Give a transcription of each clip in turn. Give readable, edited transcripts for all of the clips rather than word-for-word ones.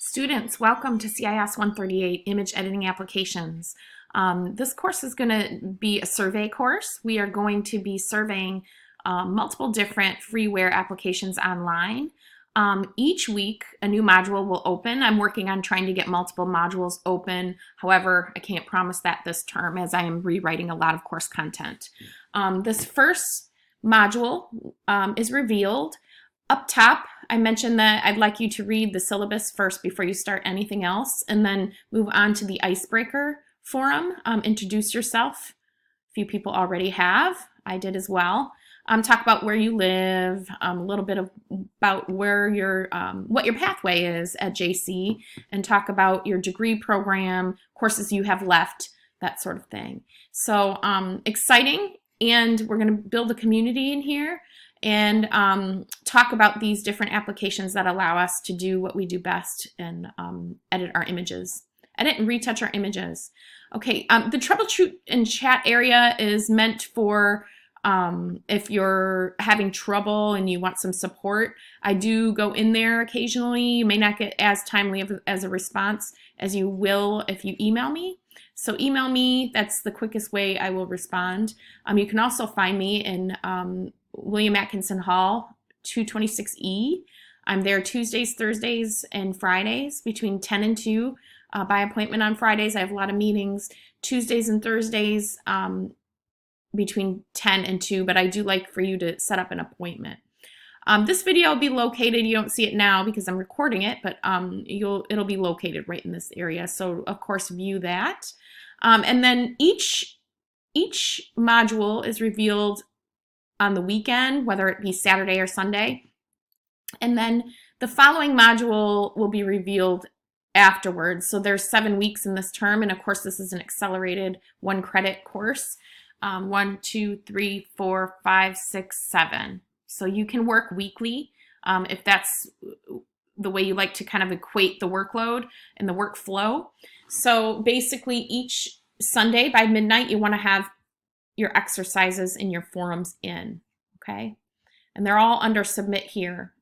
Students, welcome to CIS 138, Image Editing Applications. This course is going to be a survey course. We are going to be surveying multiple different freeware applications online. Each week, a new module will open. I'm working on trying to get multiple modules open. However, I can't promise that this term as I am rewriting a lot of course content. This first module is revealed. Up top, I mentioned that I'd like you to read the syllabus first before you start anything else, and then move on to the icebreaker forum. Introduce yourself. A few people already have. I did as well. Talk about where you live, a little bit about where your what your pathway is at JC, and talk about your degree program, courses you have left, that sort of thing. So exciting, and we're going to build a community in here and talk about these different applications that allow us to do what we do best and edit our images. Edit and retouch our images. Okay, the troubleshoot and chat area is meant for if you're having trouble and you want some support. I do go in there occasionally. You may not get as timely as a response as you will if you email me. So email me, that's the quickest way I will respond. You can also find me in William Atkinson Hall, 226E. I'm there Tuesdays, Thursdays, and Fridays between 10 and 2 by appointment on Fridays. I have a lot of meetings. Tuesdays and Thursdays between 10 and 2, but I do like for you to set up an appointment. This video will be located, you don't see it now because I'm recording it, but it'll be located right in this area. So of course view that. And then each module is revealed on the weekend, whether it be Saturday or Sunday. And then the following module will be revealed afterwards. So there's 7 weeks in this term, and of course this is an accelerated 1 credit course. 1, 2, 3, 4, 5, 6, 7. So you can work weekly if that's the way you like to kind of equate the workload and the workflow. So basically each Sunday by midnight you want to have your exercises and your forums in, okay? And they're all under submit here.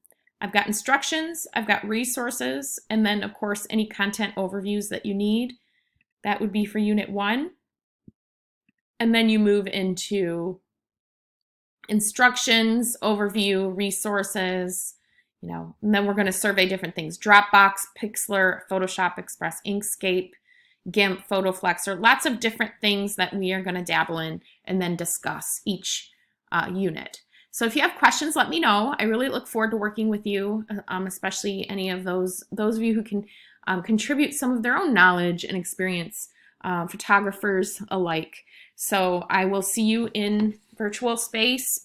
I've got instructions, I've got resources, and then of course any content overviews that you need. That would be for Unit 1. And then you move into instructions, overview, resources, and then we're going to survey different things. Dropbox, Pixlr, Photoshop Express, Inkscape, GIMP, PhotoFlexor, lots of different things that we are going to dabble in and then discuss each unit. So if you have questions, let me know. I really look forward to working with you, especially any of those of you who can contribute some of their own knowledge and experience, photographers alike. So I will see you in virtual space.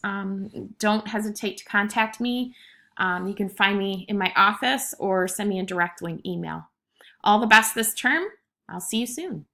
Don't hesitate to contact me. You can find me in my office or send me a direct link email. All the best this term. I'll see you soon.